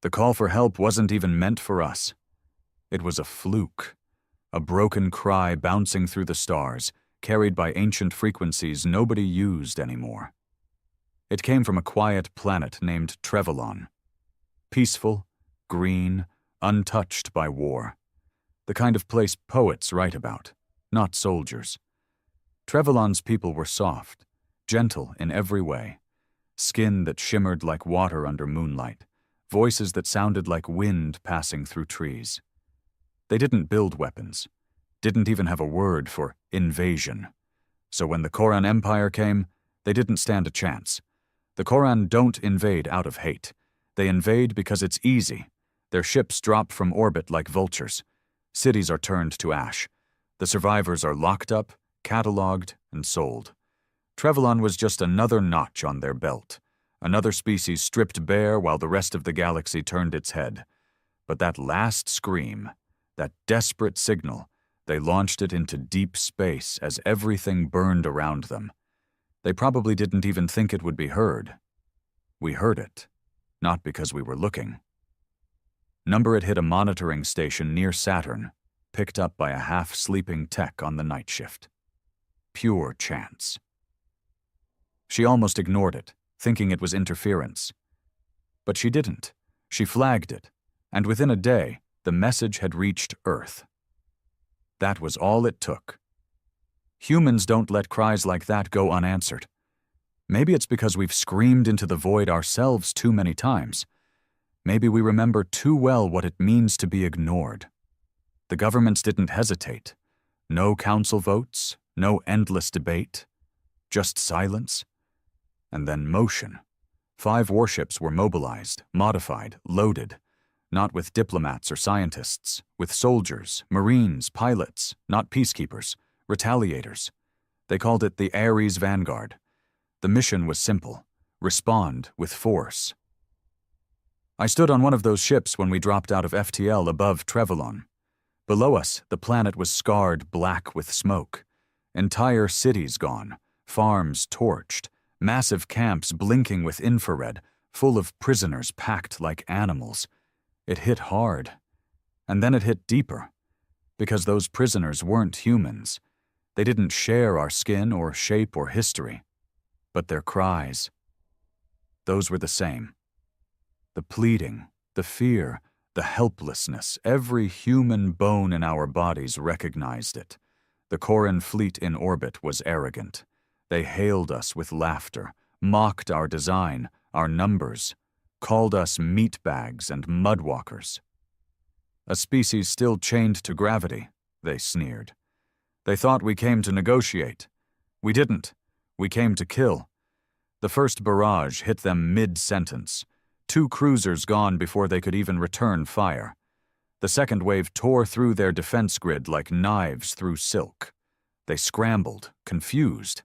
The call for help wasn't even meant for us. It was a fluke, a broken cry bouncing through the stars, carried by ancient frequencies nobody used anymore. It came from a quiet planet named Trevelon. Peaceful, green, untouched by war. The kind of place poets write about, not soldiers. Trevelon's people were soft, gentle in every way. Skin that shimmered like water under moonlight, voices that sounded like wind passing through trees. They didn't build weapons, didn't even have a word for invasion. So when the Koran Empire came, they didn't stand a chance. The Koran don't invade out of hate. They invade because it's easy. Their ships drop from orbit like vultures. Cities are turned to ash. The survivors are locked up, catalogued, and sold. Trevelon was just another notch on their belt, another species stripped bare while the rest of the galaxy turned its head. But that last scream, that desperate signal, they launched it into deep space as everything burned around them. They probably didn't even think it would be heard. We heard it, not because we were looking. Number it hit a monitoring station near Saturn, picked up by a half-sleeping tech on the night shift. Pure chance. She almost ignored it, thinking it was interference. But she didn't. She flagged it, and within a day, the message had reached Earth. That was all it took. Humans don't let cries like that go unanswered. Maybe it's because we've screamed into the void ourselves too many times. Maybe we remember too well what it means to be ignored. The governments didn't hesitate. No council votes, no endless debate. Just silence. And then motion. 5 warships were mobilized, modified, loaded. Not with diplomats or scientists, with soldiers, marines, pilots, not peacekeepers, retaliators. They called it the Ares Vanguard. The mission was simple: respond with force. I stood on one of those ships when we dropped out of FTL above Trevelon. Below us, the planet was scarred black with smoke. Entire cities gone, farms torched, massive camps blinking with infrared, full of prisoners packed like animals. It hit hard. And then it hit deeper. Because those prisoners weren't humans. They didn't share our skin or shape or history. But their cries, those were the same. The pleading, the fear, the helplessness, every human bone in our bodies recognized it. The Koran fleet in orbit was arrogant. They hailed us with laughter, mocked our design, our numbers, called us meatbags and mudwalkers. A species still chained to gravity, they sneered. They thought we came to negotiate. We didn't. We came to kill. The first barrage hit them mid-sentence. 2 cruisers gone before they could even return fire. The second wave tore through their defense grid like knives through silk. They scrambled, confused.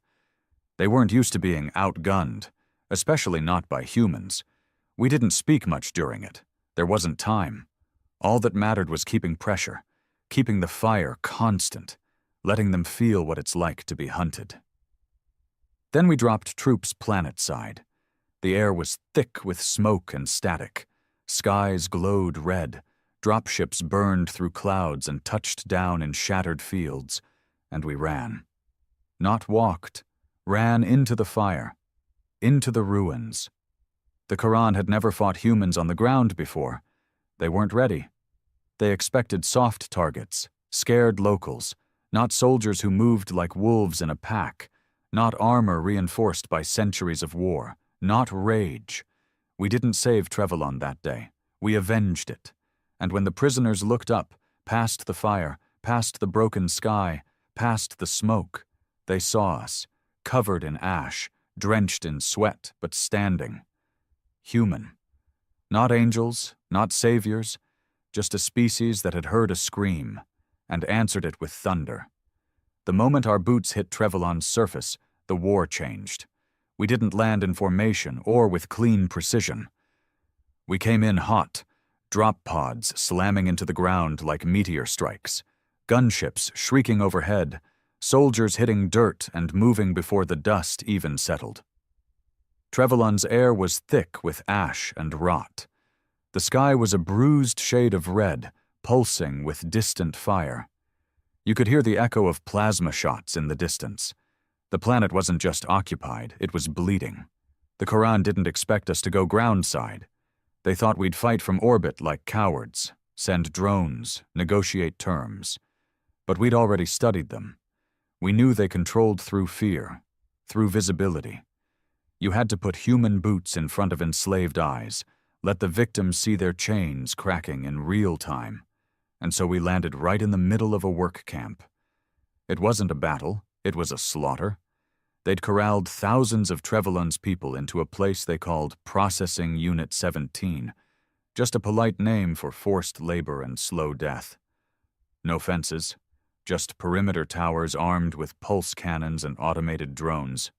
They weren't used to being outgunned, especially not by humans. We didn't speak much during it. There wasn't time. All that mattered was keeping pressure, keeping the fire constant, letting them feel what it's like to be hunted. Then we dropped troops planet-side. The air was thick with smoke and static. Skies glowed red. Dropships burned through clouds and touched down in shattered fields. And we ran. Not walked. Ran into the fire. Into the ruins. The Quran had never fought humans on the ground before. They weren't ready. They expected soft targets, scared locals, not soldiers who moved like wolves in a pack, not armor reinforced by centuries of war, not rage. We didn't save Trevelon that day. We avenged it. And when the prisoners looked up, past the fire, past the broken sky, past the smoke, they saw us, covered in ash, drenched in sweat, but standing. Human. Not angels, not saviors, just a species that had heard a scream and answered it with thunder. The moment our boots hit Trevelon's surface, the war changed. We didn't land in formation or with clean precision. We came in hot, drop pods slamming into the ground like meteor strikes, gunships shrieking overhead, soldiers hitting dirt and moving before the dust even settled. Trevelon's air was thick with ash and rot. The sky was a bruised shade of red, pulsing with distant fire. You could hear the echo of plasma shots in the distance. The planet wasn't just occupied, it was bleeding. The Quran didn't expect us to go groundside. They thought we'd fight from orbit like cowards, send drones, negotiate terms. But we'd already studied them. We knew they controlled through fear, through visibility. You had to put human boots in front of enslaved eyes, let the victims see their chains cracking in real time. And so we landed right in the middle of a work camp. It wasn't a battle, it was a slaughter. They'd corralled thousands of Trevelyan's people into a place they called Processing Unit 17, just a polite name for forced labor and slow death. No fences, just perimeter towers armed with pulse cannons and automated drones.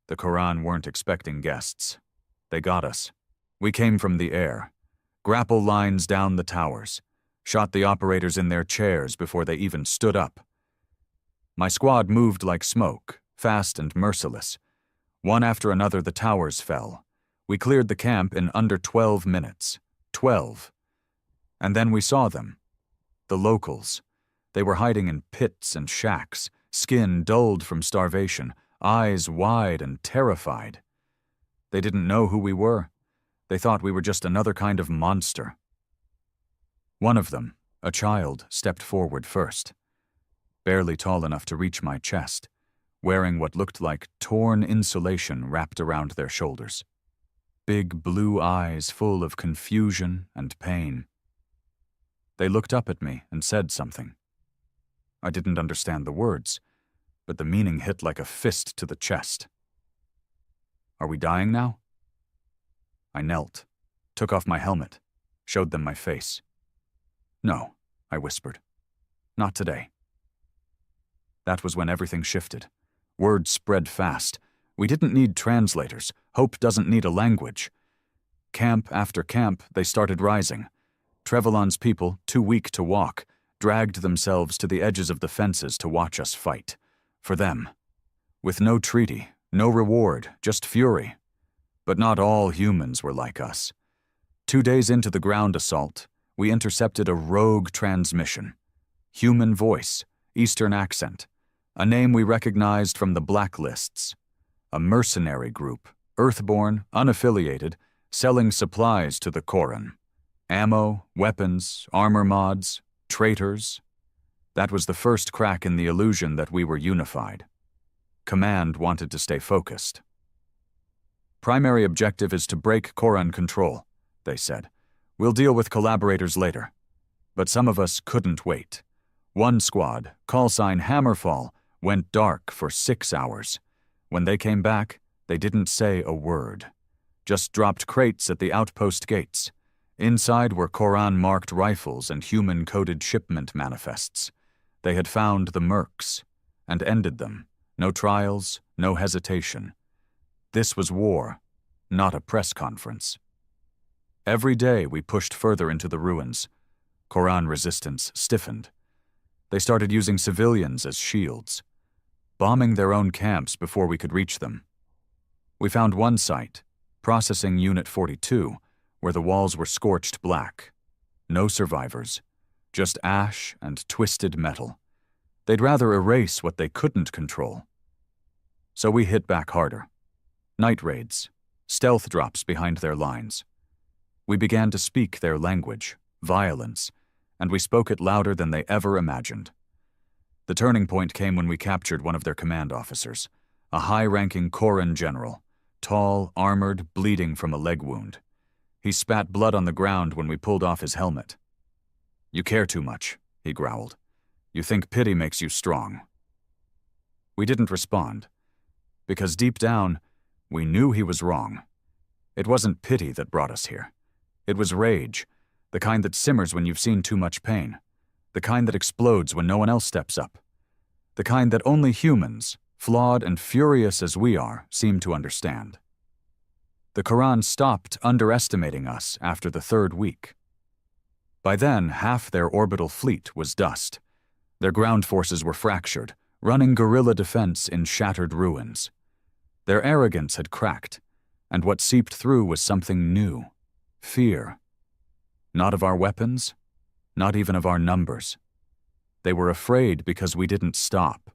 The Quran weren't expecting guests. They got us. We came from the air. Grapple lines down the towers. Shot the operators in their chairs before they even stood up. My squad moved like smoke, fast and merciless. One after another the towers fell. We cleared the camp in under 12 minutes. 12. And then we saw them. The locals. They were hiding in pits and shacks, skin dulled from starvation, eyes wide and terrified. They didn't know who we were. They thought we were just another kind of monster. One of them, a child, stepped forward first, barely tall enough to reach my chest, wearing what looked like torn insulation wrapped around their shoulders. Big blue eyes full of confusion and pain. They looked up at me and said something. I didn't understand the words, but the meaning hit like a fist to the chest. Are we dying now? I knelt, took off my helmet, showed them my face. No, I whispered. Not today. That was when everything shifted. Word spread fast. We didn't need translators. Hope doesn't need a language. Camp after camp, they started rising. Trevelyan's people, too weak to walk, dragged themselves to the edges of the fences to watch us fight. For them. With no treaty, no reward, just fury. But not all humans were like us. 2 days into the ground assault, we intercepted a rogue transmission. Human voice, Eastern accent, a name we recognized from the blacklists. A mercenary group, earthborn, unaffiliated, selling supplies to the Koran. Ammo, weapons, armor mods, traitors. That was the first crack in the illusion that we were unified. Command wanted to stay focused. Primary objective is to break Koran control, they said. We'll deal with collaborators later. But some of us couldn't wait. One squad, call sign Hammerfall, went dark for 6 hours. When they came back, they didn't say a word. Just dropped crates at the outpost gates. Inside were Koran-marked rifles and human-coded shipment manifests. They had found the mercs, and ended them. No trials, no hesitation. This was war, not a press conference. Every day we pushed further into the ruins. Koran resistance stiffened. They started using civilians as shields, bombing their own camps before we could reach them. We found one site, Processing Unit 42, where the walls were scorched black. No survivors, just ash and twisted metal. They'd rather erase what they couldn't control. So we hit back harder. Night raids, stealth drops behind their lines. We began to speak their language, violence, and we spoke it louder than they ever imagined. The turning point came when we captured one of their command officers, a high-ranking Koran general, tall, armored, bleeding from a leg wound. He spat blood on the ground when we pulled off his helmet. "You care too much," he growled. "You think pity makes you strong." We didn't respond, because deep down, we knew he was wrong. It wasn't pity that brought us here. It was rage, the kind that simmers when you've seen too much pain, the kind that explodes when no one else steps up, the kind that only humans, flawed and furious as we are, seem to understand. The Quran stopped underestimating us after the 3rd week. By then, half their orbital fleet was dust. Their ground forces were fractured, running guerrilla defense in shattered ruins. Their arrogance had cracked, and what seeped through was something new: fear, Not of our weapons, not even of our numbers. They were afraid because we didn't stop.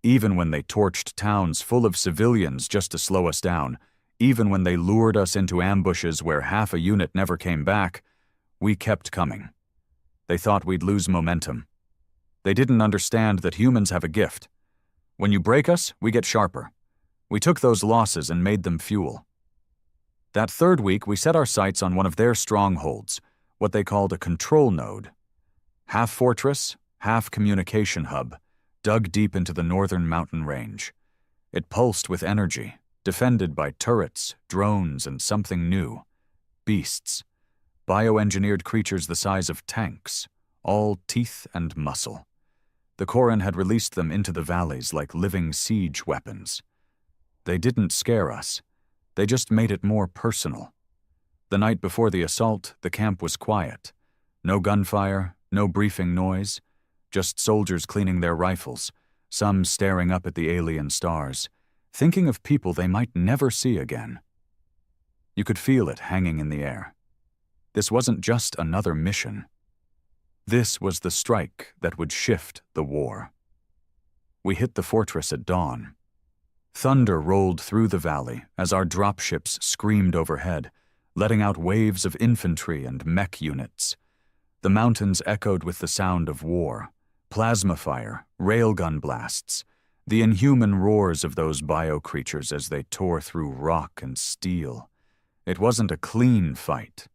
Even when they torched towns full of civilians just to slow us down, even when they lured us into ambushes where half a unit never came back, we kept coming. They thought we'd lose momentum. They didn't understand that humans have a gift. When you break us, we get sharper. We took those losses and made them fuel. That third week, we set our sights on one of their strongholds, what they called a control node. Half fortress, half communication hub, dug deep into the northern mountain range. It pulsed with energy, defended by turrets, drones, and something new. Beasts. Bioengineered creatures the size of tanks, all teeth and muscle. The Koran had released them into the valleys like living siege weapons. They didn't scare us. They just made it more personal. The night before the assault, the camp was quiet. No gunfire, no briefing noise, just soldiers cleaning their rifles, some staring up at the alien stars, thinking of people they might never see again. You could feel it hanging in the air. This wasn't just another mission. This was the strike that would shift the war. We hit the fortress at dawn. Thunder rolled through the valley as our dropships screamed overhead, letting out waves of infantry and mech units. The mountains echoed with the sound of war, plasma fire, railgun blasts, the inhuman roars of those bio-creatures as they tore through rock and steel. It wasn't a clean fight.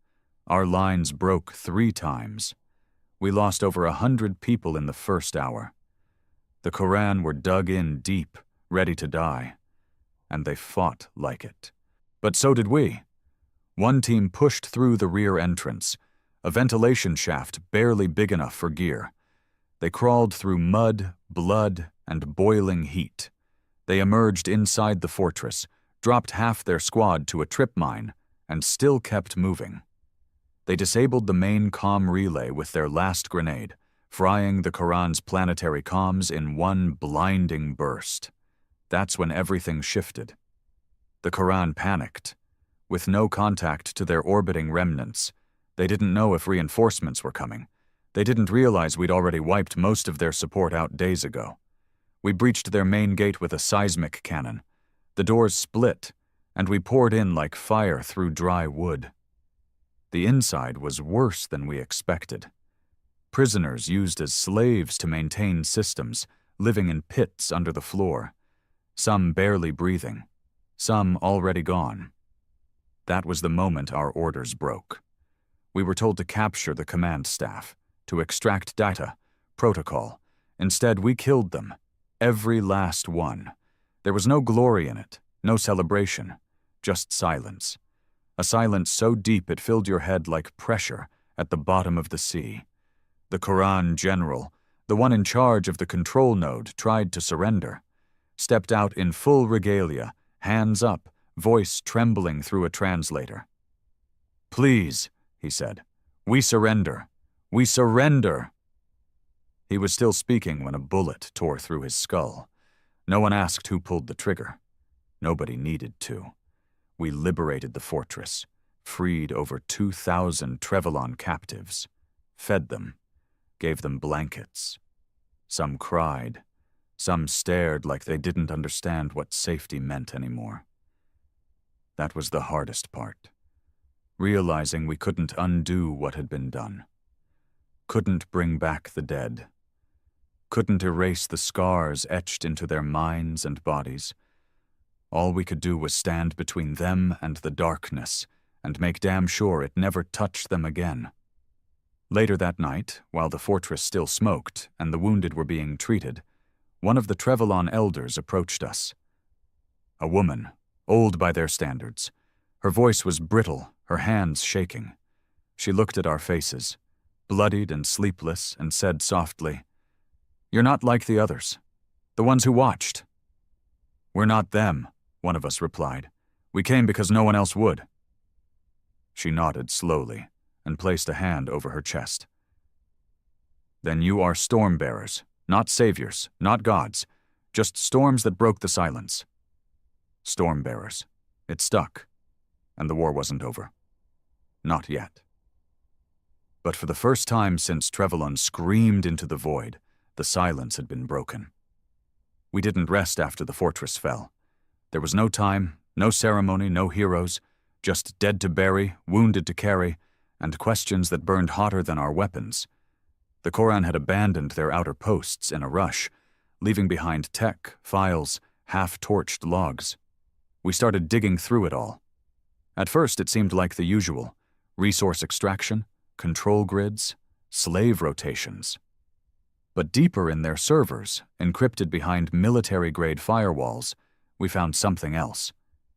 Our lines broke 3 times. We lost over 100 people in the first hour. The Koran were dug in deep, ready to die, and they fought like it. But so did we. One team pushed through the rear entrance, a ventilation shaft barely big enough for gear. They crawled through mud, blood, and boiling heat. They emerged inside the fortress, dropped half their squad to a trip mine, and still kept moving. They disabled the main comm relay with their last grenade, frying the Koran's planetary comms in one blinding burst. That's when everything shifted. The Koran panicked. With no contact to their orbiting remnants, they didn't know if reinforcements were coming. They didn't realize we'd already wiped most of their support out days ago. We breached their main gate with a seismic cannon. The doors split, and we poured in like fire through dry wood. The inside was worse than we expected. Prisoners used as slaves to maintain systems, living in pits under the floor. Some barely breathing, some already gone. That was the moment our orders broke. We were told to capture the command staff, to extract data, protocol. Instead, we killed them, every last one. There was no glory in it, no celebration, just silence. A silence so deep it filled your head like pressure at the bottom of the sea. The Koran general, the one in charge of the control node, tried to surrender. Stepped out in full regalia, hands up, voice trembling through a translator. "Please," he said, "we surrender. We surrender." He was still speaking when a bullet tore through his skull. No one asked who pulled the trigger. Nobody needed to. We liberated the fortress, freed over 2,000 Trevelyan captives, fed them, gave them blankets. Some cried. Some stared like they didn't understand what safety meant anymore. That was the hardest part. Realizing we couldn't undo what had been done. Couldn't bring back the dead. Couldn't erase the scars etched into their minds and bodies. All we could do was stand between them and the darkness and make damn sure it never touched them again. Later that night, while the fortress still smoked and the wounded were being treated, one of the Trevelyan elders approached us. A woman, old by their standards. Her voice was brittle, her hands shaking. She looked at our faces, bloodied and sleepless, and said softly, "You're not like the others, the ones who watched." "We're not them," one of us replied. "We came because no one else would." She nodded slowly and placed a hand over her chest. "Then you are storm bearers, not saviors, not gods, just storms that broke the silence." Storm bearers. It stuck, and the war wasn't over. Not yet. But for the first time since Trevelyan screamed into the void, the silence had been broken. We didn't rest after the fortress fell. There was no time, no ceremony, no heroes, just dead to bury, wounded to carry, and questions that burned hotter than our weapons. The Koran had abandoned their outer posts in a rush, leaving behind tech, files, half-torched logs. We started digging through it all. At first it seemed like the usual: resource extraction, control grids, slave rotations. But deeper in their servers, encrypted behind military-grade firewalls, we found something else.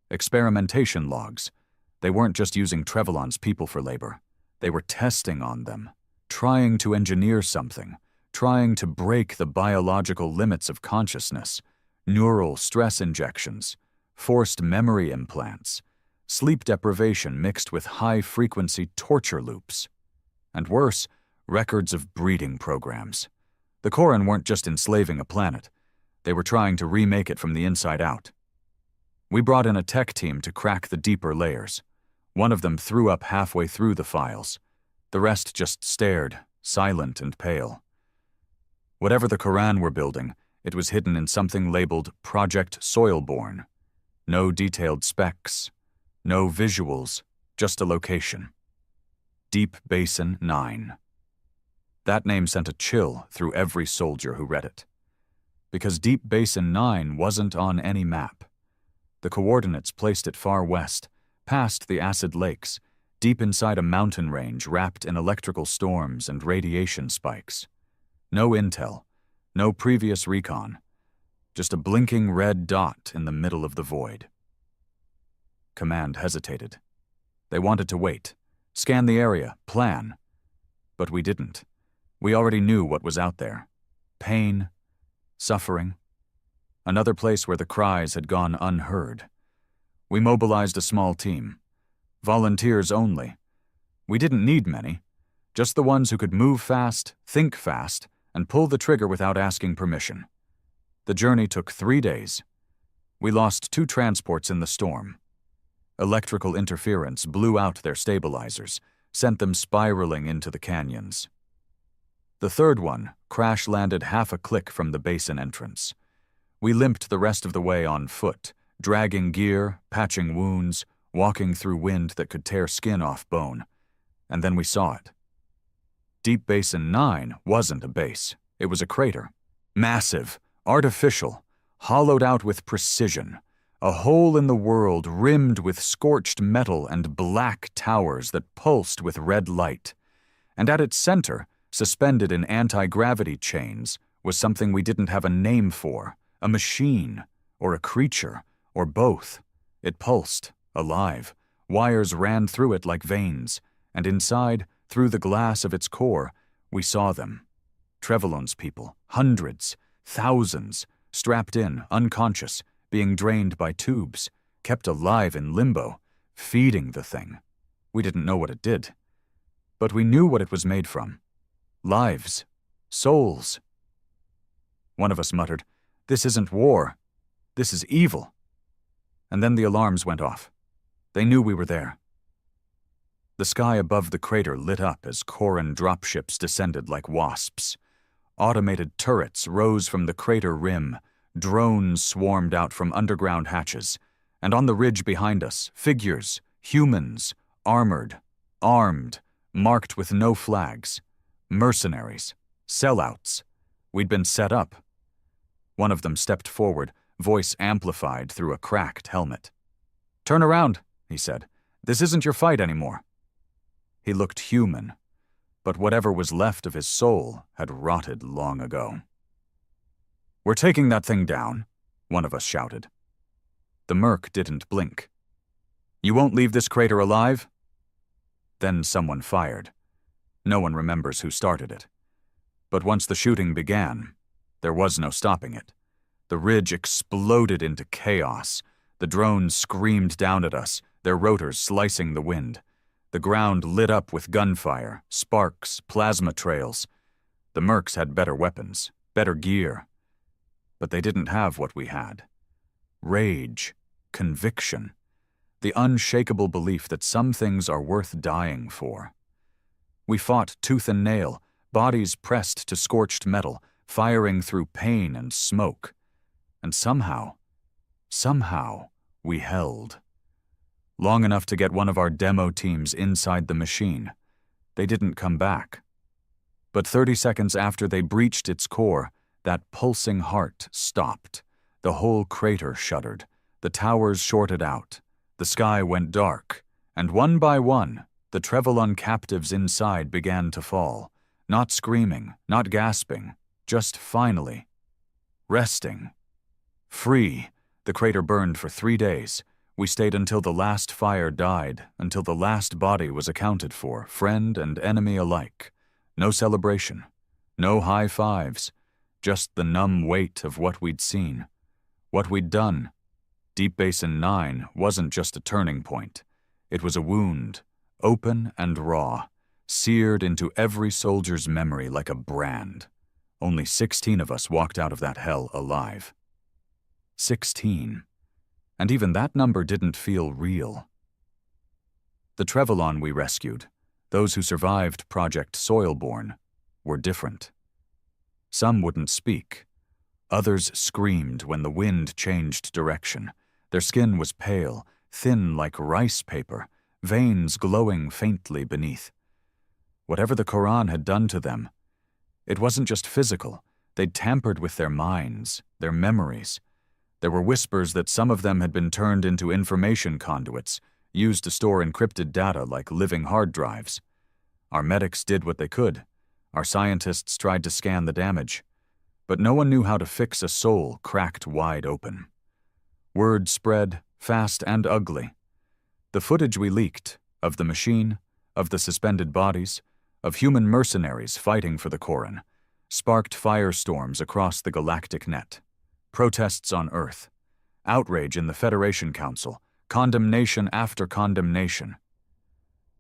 Experimentation logs. They weren't just using Trevelyan's people for labor. They were testing on them, trying to engineer something, trying to break the biological limits of consciousness, neural stress injections, forced memory implants, sleep deprivation mixed with high-frequency torture loops. And worse, records of breeding programs. The Koran weren't just enslaving a planet. They were trying to remake it from the inside out. We brought in a tech team to crack the deeper layers. One of them threw up halfway through the files. The rest just stared, silent and pale. Whatever the Koran were building, it was hidden in something labeled Project Soilborn. No detailed specs, no visuals, just a location. Deep Basin 9. That name sent a chill through every soldier who read it. Because Deep Basin 9 wasn't on any map. The coordinates placed it far west, past the acid lakes, deep inside a mountain range wrapped in electrical storms and radiation spikes. No intel, no previous recon, just a blinking red dot in the middle of the void. Command hesitated. They wanted to wait, scan the area, plan. But we didn't. We already knew what was out there. Pain, suffering. Another place where the cries had gone unheard. We mobilized a small team. Volunteers only. We didn't need many. Just the ones who could move fast, think fast, and pull the trigger without asking permission. The journey took 3 days. We lost 2 transports in the storm. Electrical interference blew out their stabilizers, sent them spiraling into the canyons. The third one crash-landed half a click from the basin entrance. We limped the rest of the way on foot, dragging gear, patching wounds, walking through wind that could tear skin off bone. And then we saw it. Deep Basin 9 wasn't a base. It was a crater. Massive, artificial, hollowed out with precision. A hole in the world rimmed with scorched metal and black towers that pulsed with red light. And at its center, suspended in anti-gravity chains, was something we didn't have a name for, a machine, or a creature, or both. It pulsed, alive. Wires ran through it like veins, and inside, through the glass of its core, we saw them. Trevelyan's people, hundreds, thousands, strapped in, unconscious, being drained by tubes, kept alive in limbo, feeding the thing. We didn't know what it did. But we knew what it was made from. Lives. Souls. One of us muttered, "This isn't war. This is evil." And then the alarms went off. They knew we were there. The sky above the crater lit up as Koran dropships descended like wasps. Automated turrets rose from the crater rim, drones swarmed out from underground hatches, and on the ridge behind us, figures, humans, armored, armed, marked with no flags. Mercenaries, sellouts. We'd been set up. One of them stepped forward, voice amplified through a cracked helmet. "Turn around," he said. "This isn't your fight anymore." He looked human, but whatever was left of his soul had rotted long ago. "We're taking that thing down," one of us shouted. The merc didn't blink. "You won't leave this crater alive?" Then someone fired. No one remembers who started it. But once the shooting began, there was no stopping it. The ridge exploded into chaos. The drones screamed down at us, their rotors slicing the wind. The ground lit up with gunfire, sparks, plasma trails. The mercs had better weapons, better gear. But they didn't have what we had. Rage, conviction, the unshakable belief that some things are worth dying for. We fought tooth and nail, bodies pressed to scorched metal, firing through pain and smoke. And somehow, we held. Long enough to get one of our demo teams inside the machine. They didn't come back. But 30 seconds after they breached its core, that pulsing heart stopped. The whole crater shuddered. The towers shorted out. The sky went dark. And one by one, the Trevelyan captives inside began to fall. Not screaming, not gasping, just finally resting. Free. The crater burned for 3 days. We stayed until the last fire died, until the last body was accounted for, friend and enemy alike. No celebration, no high fives, just the numb weight of what we'd seen, what we'd done. Deep Basin 9 wasn't just a turning point. It was a wound, open and raw, seared into every soldier's memory like a brand. Only 16 of us walked out of that hell alive. 16. And even that number didn't feel real. The Trevelyan we rescued, those who survived Project Soilborn, were different. Some wouldn't speak. Others screamed when the wind changed direction. Their skin was pale, thin like rice paper, veins glowing faintly beneath. Whatever the Quran had done to them, it wasn't just physical. They'd tampered with their minds, their memories. There were whispers that some of them had been turned into information conduits, used to store encrypted data like living hard drives. Our medics did what they could. Our scientists tried to scan the damage. But no one knew how to fix a soul cracked wide open. Word spread, fast and ugly. The footage we leaked, of the machine, of the suspended bodies, of human mercenaries fighting for the Koran, sparked firestorms across the galactic net. Protests on Earth, outrage in the Federation Council, condemnation after condemnation.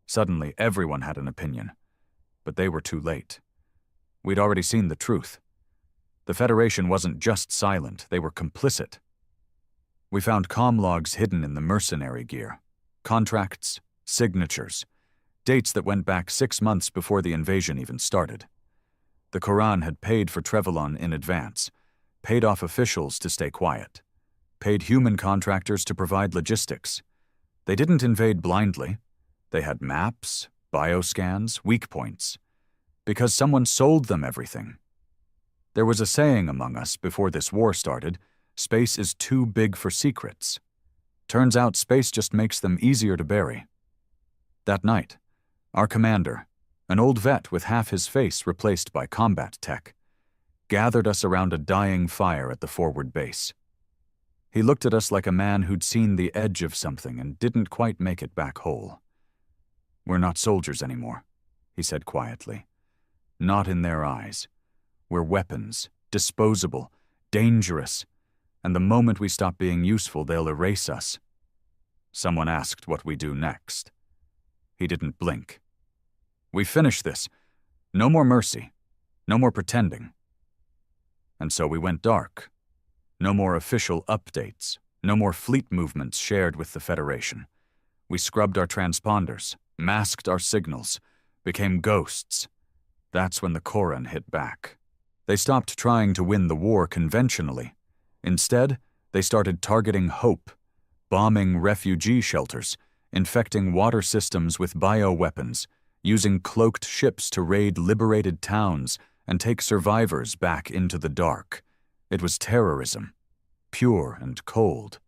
Suddenly, everyone had an opinion, but they were too late. We'd already seen the truth. The Federation wasn't just silent, they were complicit. We found comm logs hidden in the mercenary gear, contracts, signatures, dates that went back 6 months before the invasion even started. The Quran had paid for Trevelyan in advance, paid off officials to stay quiet, paid human contractors to provide logistics. They didn't invade blindly. They had maps, bioscans, weak points, because someone sold them everything. There was a saying among us before this war started, space is too big for secrets. Turns out space just makes them easier to bury. That night, our commander, an old vet with half his face replaced by combat tech, gathered us around a dying fire at the forward base. He looked at us like a man who'd seen the edge of something and didn't quite make it back whole. "We're not soldiers anymore," he said quietly. "Not in their eyes. We're weapons, disposable, dangerous, and the moment we stop being useful, they'll erase us." Someone asked what we do next. He didn't blink. "We finish this. No more mercy. No more pretending." And so we went dark. No more official updates. No more fleet movements shared with the Federation. We scrubbed our transponders, masked our signals, became ghosts. That's when the Koran hit back. They stopped trying to win the war conventionally. Instead, they started targeting hope, bombing refugee shelters, infecting water systems with bioweapons, using cloaked ships to raid liberated towns and take survivors back into the dark. It was terrorism, pure and cold.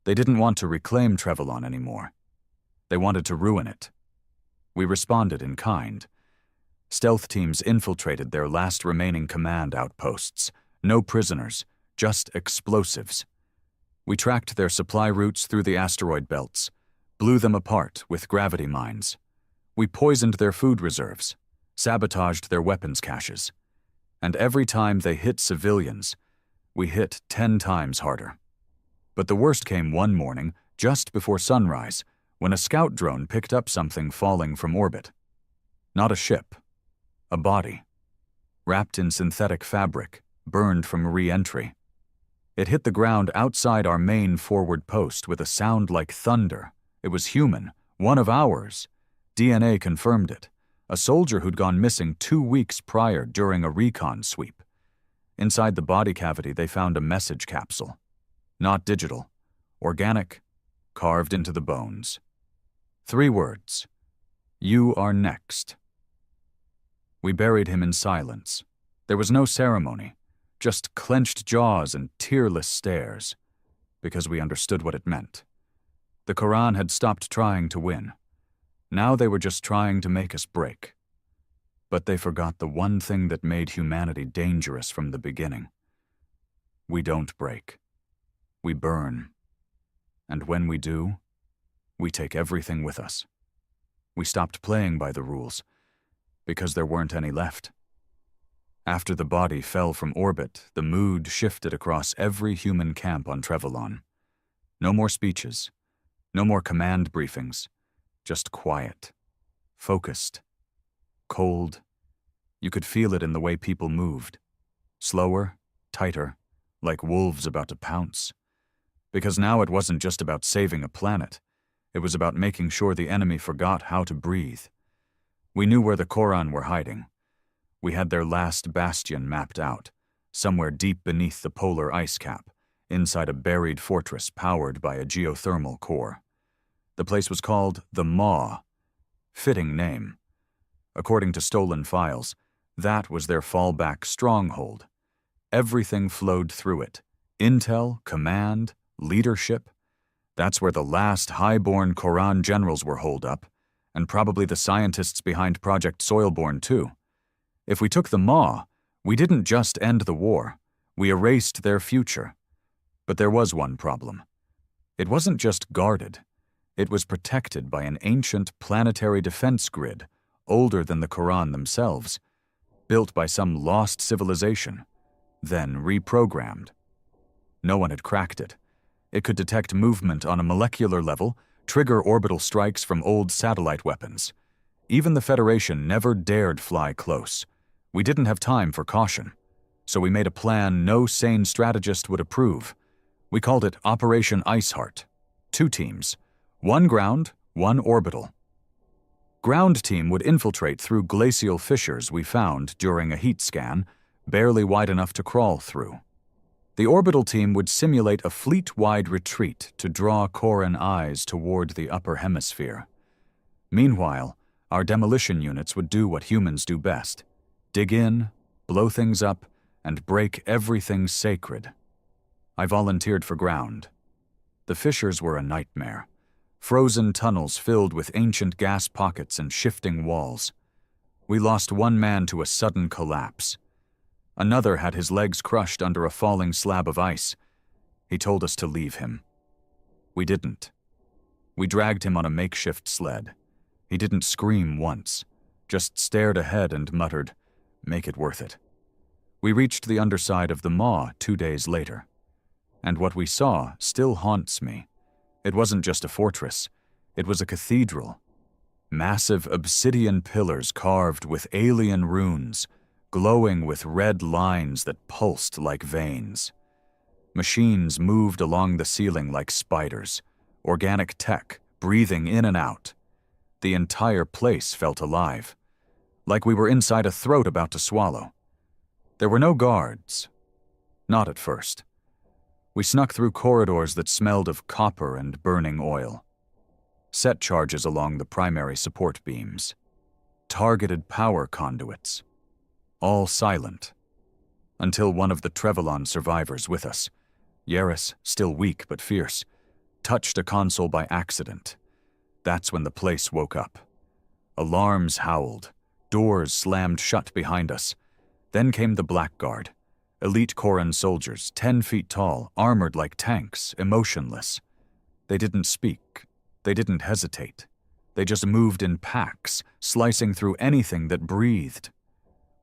They didn't want to reclaim Trevelyan anymore. They wanted to ruin it. We responded in kind. Stealth teams infiltrated their last remaining command outposts. No prisoners, just explosives. We tracked their supply routes through the asteroid belts, blew them apart with gravity mines. We poisoned their food reserves, sabotaged their weapons caches. And every time they hit civilians, we hit 10 times harder. But the worst came one morning, just before sunrise, when a scout drone picked up something falling from orbit. Not a ship, a body, wrapped in synthetic fabric, burned from re-entry. It hit the ground outside our main forward post with a sound like thunder. It was human, one of ours. DNA confirmed it. a soldier who'd gone missing 2 weeks prior during a recon sweep. Inside the body cavity, they found a message capsule. Not digital, organic, carved into the bones. 3 words: "You are next." We buried him in silence. There was no ceremony, just clenched jaws and tearless stares, because we understood what it meant. The Quran had stopped trying to win. Now they were just trying to make us break. But they forgot the one thing that made humanity dangerous from the beginning. We don't break. We burn. And when we do, we take everything with us. We stopped playing by the rules, because there weren't any left. After the body fell from orbit, the mood shifted across every human camp on Trevelyan. No more speeches, no more command briefings, just quiet, focused, cold. You could feel it in the way people moved. Slower, tighter, like wolves about to pounce. Because now it wasn't just about saving a planet. It was about making sure the enemy forgot how to breathe. We knew where the Quran were hiding. We had their last bastion mapped out, somewhere deep beneath the polar ice cap, inside a buried fortress powered by a geothermal core. The place was called the Maw. Fitting name. According to stolen files, that was their fallback stronghold. Everything flowed through it. Intel, command, leadership. That's where the last high-born Quran generals were holed up, and probably the scientists behind Project Soilborn too. If we took the Maw, we didn't just end the war, we erased their future. But there was one problem. It wasn't just guarded. It was protected by an ancient planetary defense grid, older than the Quran themselves, built by some lost civilization, then reprogrammed. No one had cracked it. It could detect movement on a molecular level, trigger orbital strikes from old satellite weapons. Even the Federation never dared fly close. We didn't have time for caution, so we made a plan no sane strategist would approve. We called it Operation Iceheart. 2 teams, 1 ground, 1 orbital. Ground team would infiltrate through glacial fissures we found during a heat scan, barely wide enough to crawl through. The orbital team would simulate a fleet-wide retreat to draw Koran eyes toward the upper hemisphere. Meanwhile, our demolition units would do what humans do best: dig in, blow things up, and break everything sacred. I volunteered for ground. The fissures were a nightmare. Frozen tunnels filled with ancient gas pockets and shifting walls. We lost 1 man to a sudden collapse. Another had his legs crushed under a falling slab of ice. He told us to leave him. We didn't. We dragged him on a makeshift sled. He didn't scream once, just stared ahead and muttered, "Make it worth it." We reached the underside of the Maw 2 days later. And what we saw still haunts me. It wasn't just a fortress. It was a cathedral. Massive obsidian pillars carved with alien runes, glowing with red lines that pulsed like veins. Machines moved along the ceiling like spiders, organic tech breathing in and out. The entire place felt alive, like we were inside a throat about to swallow. There were no guards. Not at first. We snuck through corridors that smelled of copper and burning oil. Set charges along the primary support beams. Targeted power conduits. All silent. Until one of the Trevelyan survivors with us, Yaris, still weak but fierce, touched a console by accident. That's when the place woke up. Alarms howled. Doors slammed shut behind us. Then came the Blackguard. Elite Koran soldiers, 10 feet tall, armored like tanks, emotionless. They didn't speak. They didn't hesitate. They just moved in packs, slicing through anything that breathed.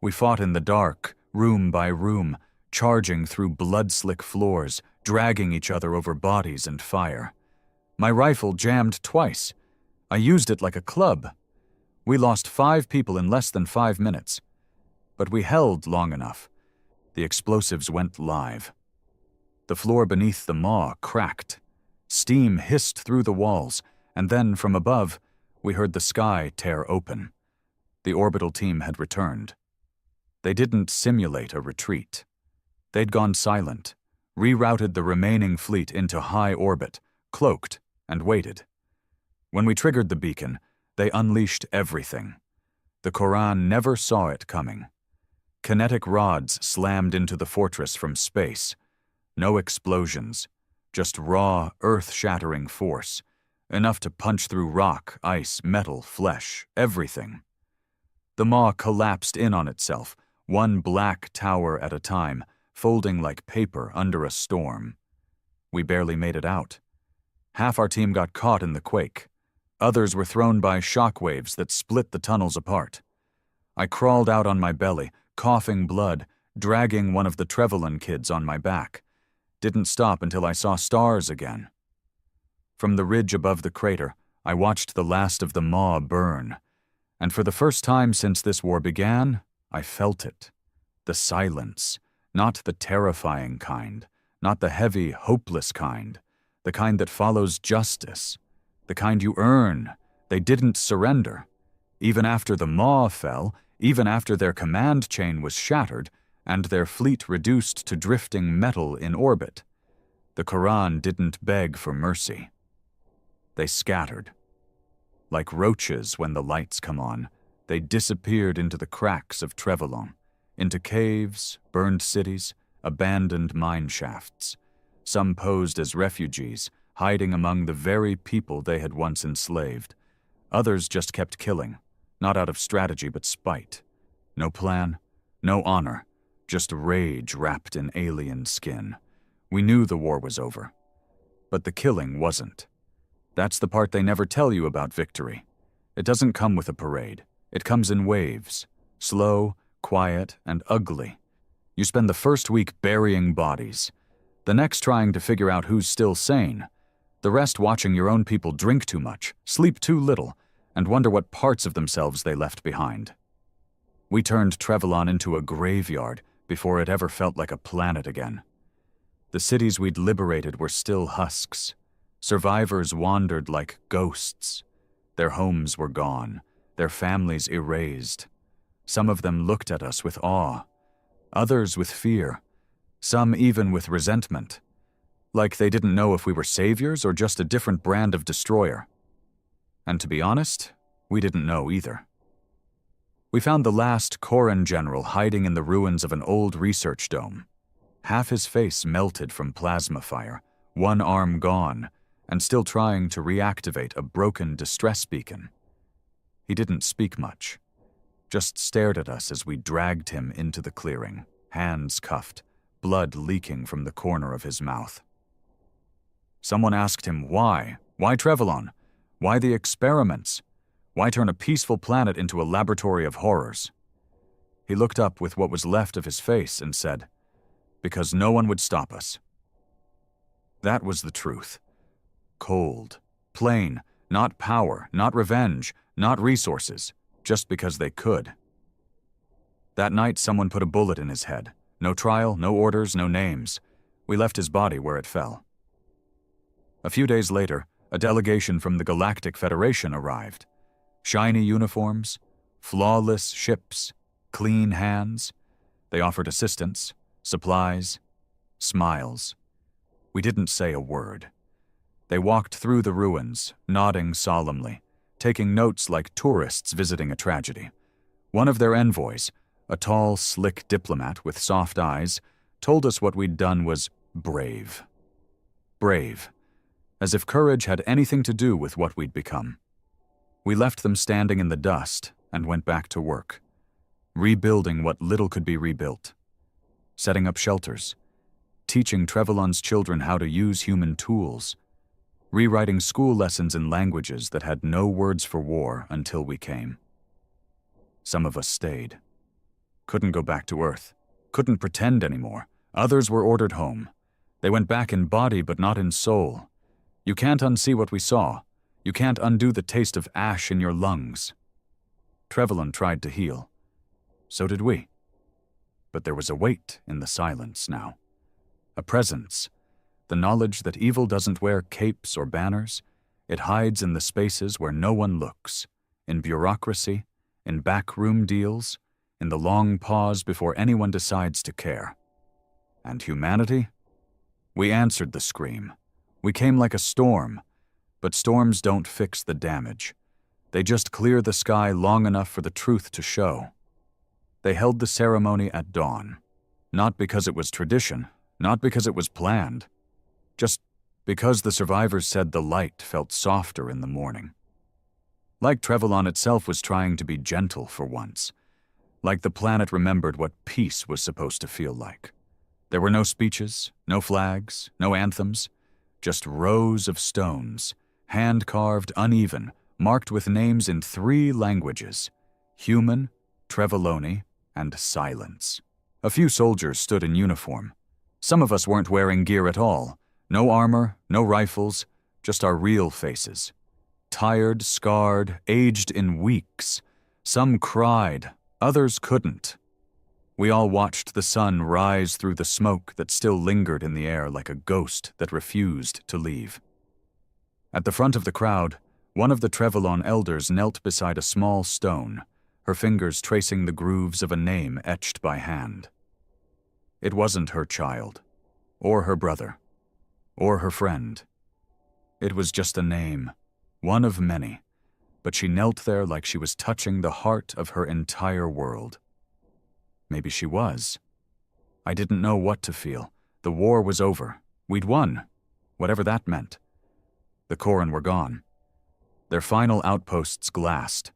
We fought in the dark, room by room, charging through blood-slick floors, dragging each other over bodies and fire. My rifle jammed twice. I used it like a club. We lost 5 people in less than 5 minutes. But we held long enough. The explosives went live. The floor beneath the Maw cracked. Steam hissed through the walls, and then from above, we heard the sky tear open. The orbital team had returned. They didn't simulate a retreat. They'd gone silent, rerouted the remaining fleet into high orbit, cloaked, and waited. When we triggered the beacon, they unleashed everything. The Quran never saw it coming. Kinetic rods slammed into the fortress from space. No explosions, just raw, earth-shattering force, enough to punch through rock, ice, metal, flesh, everything. The maw collapsed in on itself, one black tower at a time, folding like paper under a storm. We barely made it out. Half our team got caught in the quake. Others were thrown by shock waves that split the tunnels apart. I crawled out on my belly, coughing blood, dragging one of the Trevelyan kids on my back. Didn't stop until I saw stars again. From the ridge above the crater, I watched the last of the maw burn. And for the first time since this war began, I felt it. The silence, not the terrifying kind, not the heavy, hopeless kind, the kind that follows justice, the kind you earn. They didn't surrender. Even after the maw fell, even after their command chain was shattered, and their fleet reduced to drifting metal in orbit, the Quran didn't beg for mercy. They scattered. Like roaches when the lights come on, they disappeared into the cracks of Trevelyan, into caves, burned cities, abandoned mine shafts. Some posed as refugees, hiding among the very people they had once enslaved. Others just kept killing, not out of strategy but spite. No plan, no honor, just rage wrapped in alien skin. We knew the war was over. But the killing wasn't. That's the part they never tell you about victory. It doesn't come with a parade. It comes in waves, slow, quiet, and ugly. You spend the first week burying bodies, the next trying to figure out who's still sane, the rest watching your own people drink too much, sleep too little, and wonder what parts of themselves they left behind. We turned Trevelyan into a graveyard before it ever felt like a planet again. The cities we'd liberated were still husks. Survivors wandered like ghosts. Their homes were gone, their families erased. Some of them looked at us with awe, others with fear, some even with resentment, like they didn't know if we were saviors or just a different brand of destroyer. And to be honest, we didn't know either. We found the last Koran general hiding in the ruins of an old research dome. Half his face melted from plasma fire, one arm gone, and still trying to reactivate a broken distress beacon. He didn't speak much, just stared at us as we dragged him into the clearing, hands cuffed, blood leaking from the corner of his mouth. Someone asked him why? Why Trevelyan? Why the experiments? Why turn a peaceful planet into a laboratory of horrors? He looked up with what was left of his face and said, "Because no one would stop us." That was the truth. Cold, plain, not power, not revenge, not resources, just because they could. That night, someone put a bullet in his head. No trial, no orders, no names. We left his body where it fell. A few days later, a delegation from the Galactic Federation arrived. Shiny uniforms, flawless ships, clean hands. They offered assistance, supplies, smiles. We didn't say a word. They walked through the ruins, nodding solemnly, taking notes like tourists visiting a tragedy. One of their envoys, a tall, slick diplomat with soft eyes, told us what we'd done was brave. Brave, as if courage had anything to do with what we'd become. We left them standing in the dust and went back to work, rebuilding what little could be rebuilt, setting up shelters, teaching Trevelyan's children how to use human tools, rewriting school lessons in languages that had no words for war until we came. Some of us stayed. Couldn't go back to Earth. Couldn't pretend anymore. Others were ordered home. They went back in body but not in soul. You can't unsee what we saw. You can't undo the taste of ash in your lungs. Trevelyan tried to heal. So did we. But there was a weight in the silence now. A presence. The knowledge that evil doesn't wear capes or banners. It hides in the spaces where no one looks, in bureaucracy, in backroom deals, in the long pause before anyone decides to care. And humanity? We answered the scream. We came like a storm, but storms don't fix the damage. They just clear the sky long enough for the truth to show. They held the ceremony at dawn, not because it was tradition, not because it was planned, just because the survivors said the light felt softer in the morning. Like Trevelyan itself was trying to be gentle for once. Like the planet remembered what peace was supposed to feel like. There were no speeches, no flags, no anthems, just rows of stones, hand-carved, uneven, marked with names in 3 languages: human, Trevelyan, and silence. A few soldiers stood in uniform. Some of us weren't wearing gear at all. No armor, no rifles, just our real faces. Tired, scarred, aged in weeks. Some cried, others couldn't. We all watched the sun rise through the smoke that still lingered in the air like a ghost that refused to leave. At the front of the crowd, one of the Trevelyan elders knelt beside a small stone, her fingers tracing the grooves of a name etched by hand. It wasn't her child, or her brother, or her friend. It was just a name, one of many, but she knelt there like she was touching the heart of her entire world. Maybe she was. I didn't know what to feel. The war was over. We'd won, whatever that meant. The Corran were gone. Their final outposts glassed,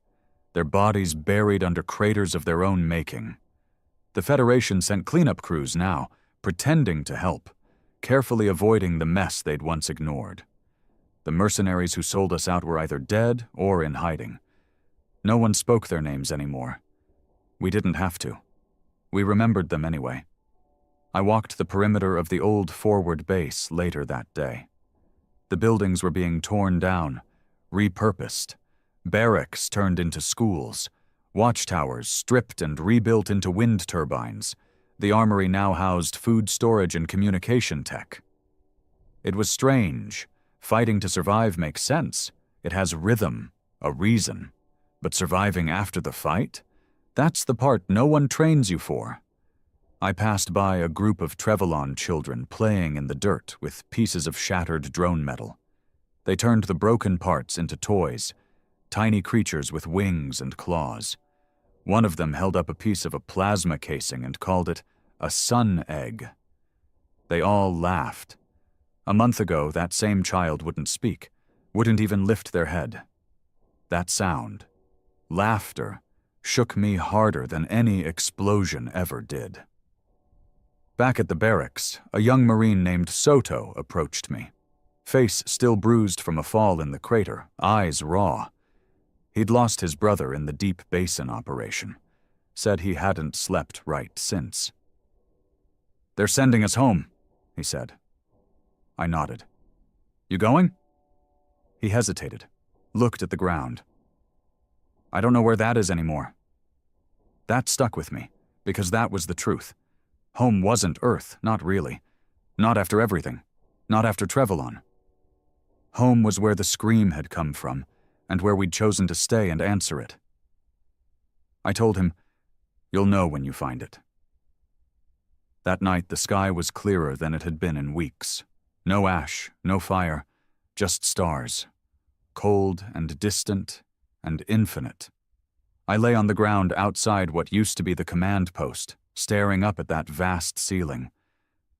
their bodies buried under craters of their own making. The Federation sent cleanup crews now, pretending to help, carefully avoiding the mess they'd once ignored. The mercenaries who sold us out were either dead or in hiding. No one spoke their names anymore. We didn't have to. We remembered them anyway. I walked the perimeter of the old forward base later that day. The buildings were being torn down, repurposed. Barracks turned into schools. Watchtowers stripped and rebuilt into wind turbines. The armory now housed food storage and communication tech. It was strange. Fighting to survive makes sense. It has rhythm, a reason. But surviving after the fight? That's the part no one trains you for. I passed by a group of Trevelyan children playing in the dirt with pieces of shattered drone metal. They turned the broken parts into toys, tiny creatures with wings and claws. One of them held up a piece of a plasma casing and called it a sun egg. They all laughed. A month ago, that same child wouldn't speak, wouldn't even lift their head. That sound, laughter, shook me harder than any explosion ever did. Back at the barracks, a young Marine named Soto approached me. Face still bruised from a fall in the crater, eyes raw. He'd lost his brother in the Deep Basin operation. Said he hadn't slept right since. "They're sending us home," he said. I nodded. "You going?" He hesitated, looked at the ground. "I don't know where that is anymore." That stuck with me, because that was the truth. Home wasn't Earth, not really. Not after everything. Not after Trevelyan. Home was where the scream had come from, and where we'd chosen to stay and answer it. I told him, "You'll know when you find it." That night the sky was clearer than it had been in weeks. No ash, no fire, just stars. Cold and distant and infinite. I lay on the ground outside what used to be the command post, staring up at that vast ceiling.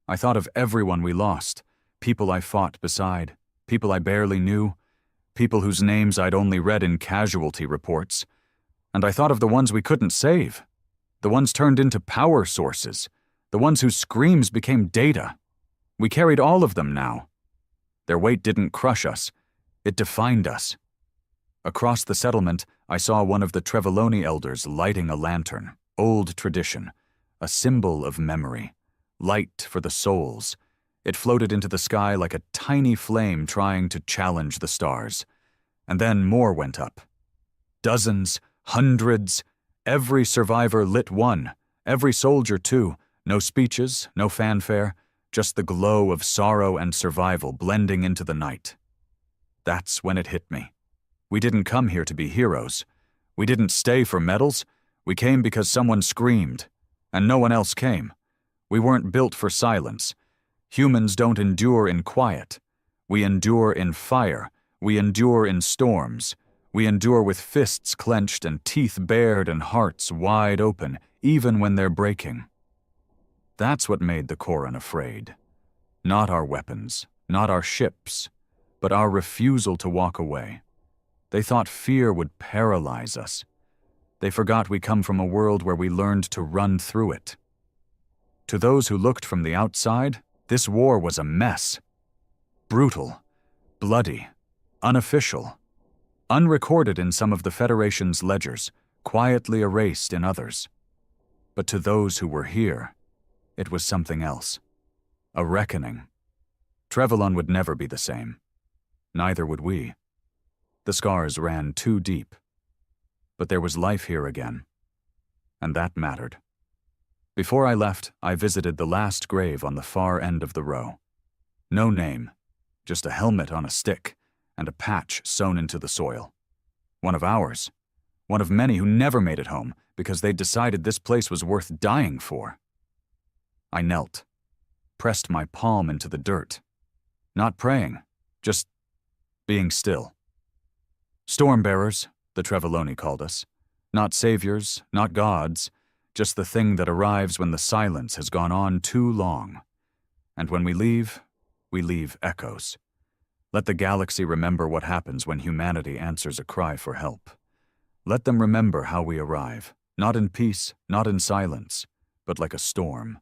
I thought of everyone we lost, people I fought beside, people I barely knew, people whose names I'd only read in casualty reports. And I thought of the ones we couldn't save, the ones turned into power sources, the ones whose screams became data. We carried all of them now. Their weight didn't crush us, it defined us. Across the settlement, I saw one of the Trevelyan elders lighting a lantern, old tradition, a symbol of memory, light for the souls. It floated into the sky like a tiny flame trying to challenge the stars. And then more went up. Dozens, hundreds, every survivor lit one, every soldier too. No speeches, no fanfare, just the glow of sorrow and survival blending into the night. That's when it hit me. We didn't come here to be heroes. We didn't stay for medals. We came because someone screamed, and no one else came. We weren't built for silence. Humans don't endure in quiet. We endure in fire. We endure in storms. We endure with fists clenched and teeth bared and hearts wide open, even when they're breaking. That's what made the Koran afraid. Not our weapons, not our ships, but our refusal to walk away. They thought fear would paralyze us. They forgot we come from a world where we learned to run through it. To those who looked from the outside, this war was a mess. Brutal, bloody, unofficial, unrecorded in some of the Federation's ledgers, quietly erased in others. But to those who were here, it was something else. A reckoning. Trevelyan would never be the same. Neither would we. The scars ran too deep. But there was life here again. And that mattered. Before I left, I visited the last grave on the far end of the row. No name, just a helmet on a stick and a patch sewn into the soil. One of ours. One of many who never made it home because they'd decided this place was worth dying for. I knelt, pressed my palm into the dirt. Not praying, just being still. Stormbearers, the Treveloni called us. Not saviors, not gods, just the thing that arrives when the silence has gone on too long. And when we leave echoes. Let the galaxy remember what happens when humanity answers a cry for help. Let them remember how we arrive, not in peace, not in silence, but like a storm.